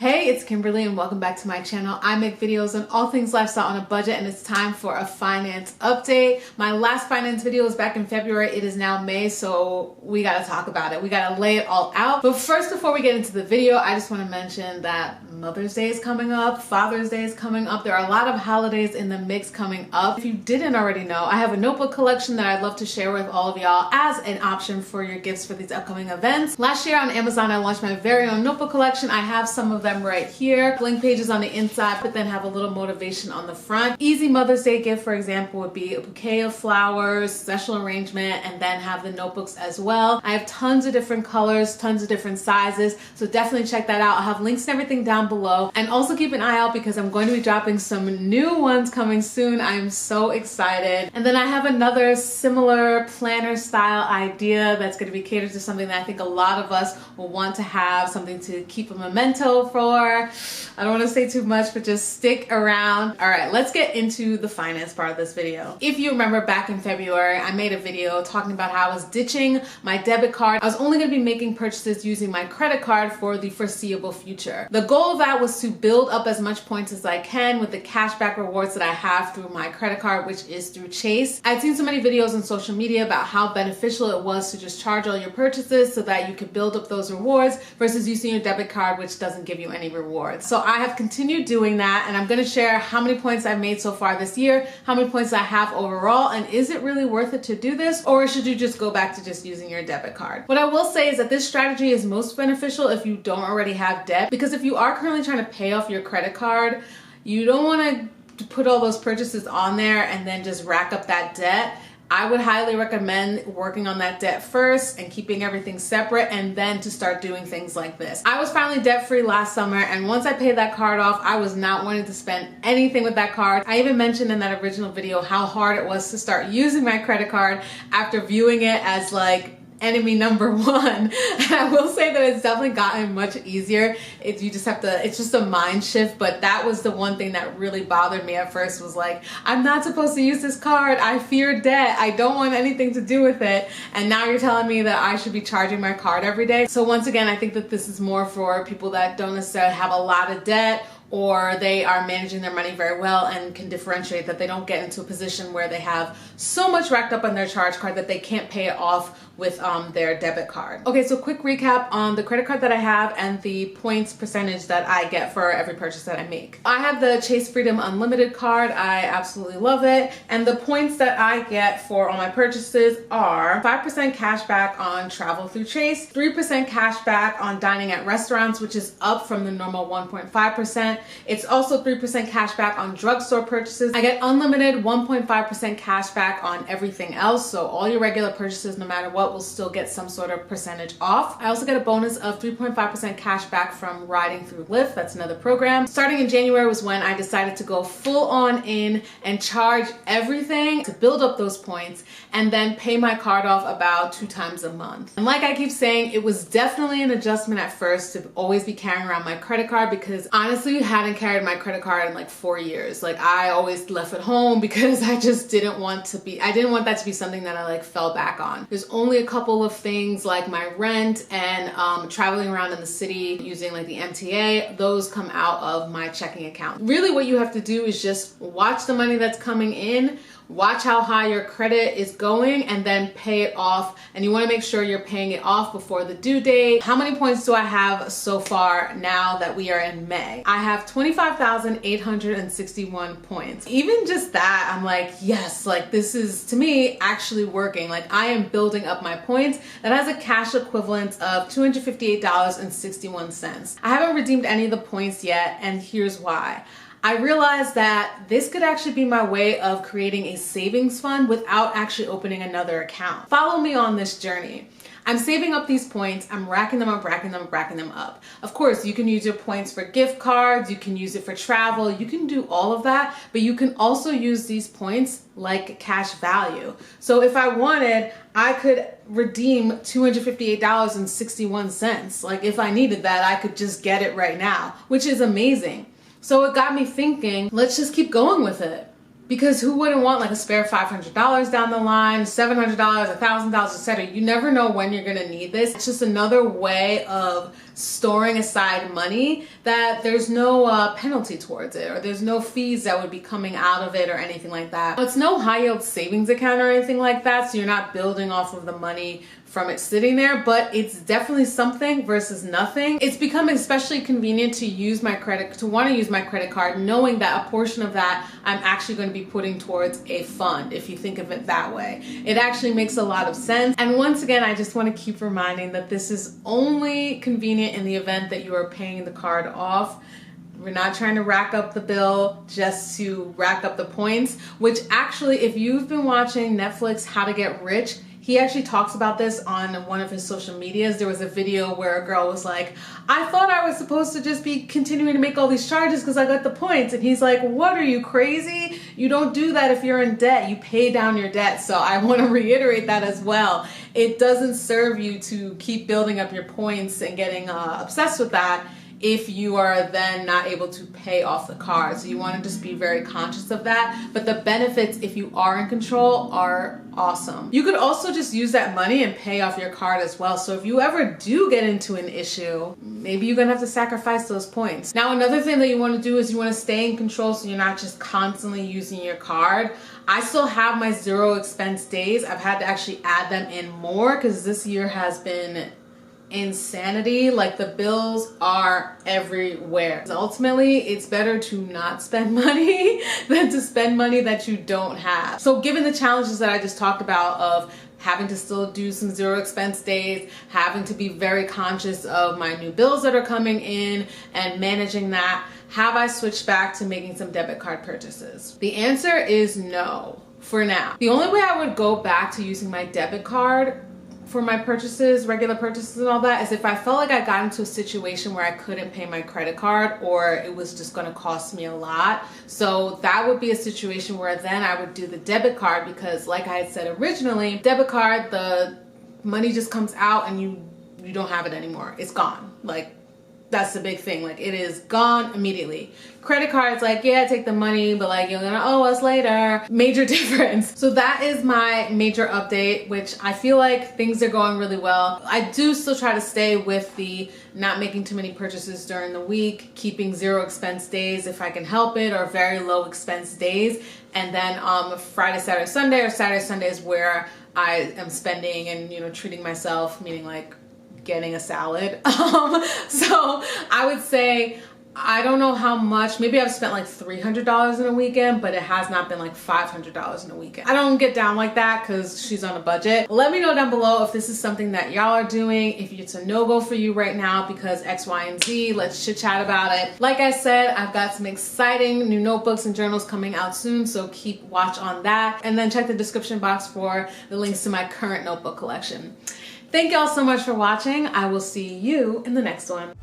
Hey, it's Kimberly and welcome back to my channel. I make videos on all things lifestyle on a budget and it's time for a finance update. My last finance video was back in February. It is now May, so we gotta talk about it. We gotta lay it all out. But first, before we get into the video, I just wanna mention that Mother's Day is coming up, Father's Day is coming up. There are a lot of holidays in the mix coming up. If you didn't already know, I have a notebook collection that I'd love to share with all of y'all as an option for your gifts for these upcoming events. Last year on Amazon, I launched my very own notebook collection. I have some of them right here. Blank pages on the inside, but then have a little motivation on the front. Easy Mother's Day gift, for example, would be a bouquet of flowers, special arrangement, and then have the notebooks as well. I have tons of different colors, tons of different sizes, so definitely check that out. I'll have links and everything down below. And also keep an eye out because I'm going to be dropping some new ones coming soon. I'm so excited. And then I have another similar planner style idea that's going to be catered to something that I think a lot of us will want to have, something to keep a memento for. I don't want to say too much, but just stick around. All right, let's get into the finance part of this video. If you remember back in February, I made a video talking about how I was ditching my debit card. I was only going to be making purchases using my credit card for the foreseeable future. The goal of that was to build up as much points as I can with the cashback rewards that I have through my credit card, which is through Chase. I've seen so many videos on social media about how beneficial it was to just charge all your purchases so that you could build up those rewards versus using your debit card, which doesn't give you any rewards. So I have continued doing that, and I'm going to share how many points I've made so far this year, how many points I have overall, and is it really worth it to do this, or should you just go back to just using your debit card? What I will say is that this strategy is most beneficial if you don't already have debt, because if you are currently trying to pay off your credit card, you don't want to put all those purchases on there and then just rack up that debt. I would highly recommend working on that debt first and keeping everything separate, and then to start doing things like this. I was finally debt-free last summer, and once I paid that card off, I was not wanting to spend anything with that card. I even mentioned in that original video how hard it was to start using my credit card after viewing it as like enemy number one. And I will say that it's definitely gotten much easier. You just have to, it's just a mind shift, but that was the one thing that really bothered me at first, was like, I'm not supposed to use this card. I fear debt. I don't want anything to do with it. And now you're telling me that I should be charging my card every day. So once again, I think that this is more for people that don't necessarily have a lot of debt, or they are managing their money very well and can differentiate that they don't get into a position where they have so much racked up on their charge card that they can't pay it off with their debit card. Okay, so quick recap on the credit card that I have and the points percentage that I get for every purchase that I make. I have the Chase Freedom Unlimited card. I absolutely love it. And the points that I get for all my purchases are 5% cash back on travel through Chase, 3% cash back on dining at restaurants, which is up from the normal 1.5%. It's also 3% cash back on drugstore purchases. I get unlimited 1.5% cash back on everything else. So all your regular purchases, no matter what, will still get some sort of percentage off. I also get a bonus of 3.5% cash back from riding through Lyft. That's another program. Starting in January was when I decided to go full on in and charge everything to build up those points and then pay my card off about 2 times a month. And like I keep saying, it was definitely an adjustment at first to always be carrying around my credit card, because honestly, I hadn't carried my credit card in like 4 years. Like, I always left it home because I just didn't want that to be something that I like fell back on. There's only a couple of things like my rent and traveling around in the city using like the MTA. Those come out of my checking account. Really what you have to do is just watch the money that's coming in, watch how high your credit is going, and then pay it off. And you want to make sure you're paying it off before the due date. How many points do I have so far now that we are in May? I have 25,861 points. Even just that, I'm like, yes, like this is to me actually working. Like, I am building up my points. That has a cash equivalent of $258.61. I haven't redeemed any of the points yet, and here's why. I realized that this could actually be my way of creating a savings fund without actually opening another account. Follow me on this journey. I'm saving up these points. I'm racking them up, racking them up. Of course, you can use your points for gift cards. You can use it for travel. You can do all of that, but you can also use these points like cash value. So if I wanted, I could redeem $258.61. Like, if I needed that, I could just get it right now, which is amazing. So it got me thinking, let's just keep going with it. Because who wouldn't want like a spare $500 down the line, $700, $1,000, etc. You never know when you're gonna need this. It's just another way of storing aside money that there's no penalty towards it, or there's no fees that would be coming out of it or anything like that. It's no high yield savings account or anything like that, so you're not building off of the money from it sitting there, but it's definitely something versus nothing. It's become especially convenient to want to use my credit card, knowing that a portion of that I'm actually going to be putting towards a fund, if you think of it that way. It actually makes a lot of sense. And once again, I just want to keep reminding that this is only convenient in the event that you are paying the card off. We're not trying to rack up the bill just to rack up the points, which actually, if you've been watching Netflix How to Get Rich, he actually talks about this on one of his social medias. There was a video where a girl was like, I thought I was supposed to just be continuing to make all these charges because I got the points. And he's like, what, are you crazy? You don't do that if you're in debt. You pay down your debt. So I want to reiterate that as well. It doesn't serve you to keep building up your points and getting obsessed with that if you are then not able to pay off the card. So you want to just be very conscious of that. But the benefits, if you are in control, are awesome. You could also just use that money and pay off your card as well. So if you ever do get into an issue, maybe you're gonna have to sacrifice those points. Now, another thing that you want to do is you want to stay in control so you're not just constantly using your card. I still have my 0 expense days. I've had to actually add them in more because this year has been insanity. Like, the bills are everywhere. Ultimately, it's better to not spend money than to spend money that you don't have. So given the challenges that I just talked about of having to still do some 0 expense days, having to be very conscious of my new bills that are coming in and managing that, have I switched back to making some debit card purchases? The answer is no, for now. The only way I would go back to using my debit card for my purchases, regular purchases and all that, is if I felt like I got into a situation where I couldn't pay my credit card or it was just gonna cost me a lot. So that would be a situation where then I would do the debit card, because like I had said originally, debit card, the money just comes out and you don't have it anymore. It's gone. Like, that's the big thing. Like, it is gone immediately. Credit cards, like, yeah, take the money, but like, you're gonna owe us later. Major difference. So that is my major update, which I feel like things are going really well. I do still try to stay with the not making too many purchases during the week, keeping 0 expense days if I can help it, or very low expense days. And then Friday, Saturday, Sunday, or Saturday, Sunday is where I am spending and, you know, treating myself, meaning like getting a salad. So I would say, I don't know how much, maybe I've spent like $300 in a weekend, but it has not been like $500 in a weekend. I don't get down like that because she's on a budget. Let me know down below if this is something that y'all are doing, if it's a no-go for you right now because X, Y, and Z. Let's chit chat about it. Like I said, I've got some exciting new notebooks and journals coming out soon, so keep watch on that. And then check the description box for the links to my current notebook collection. Thank y'all so much for watching. I will see you in the next one.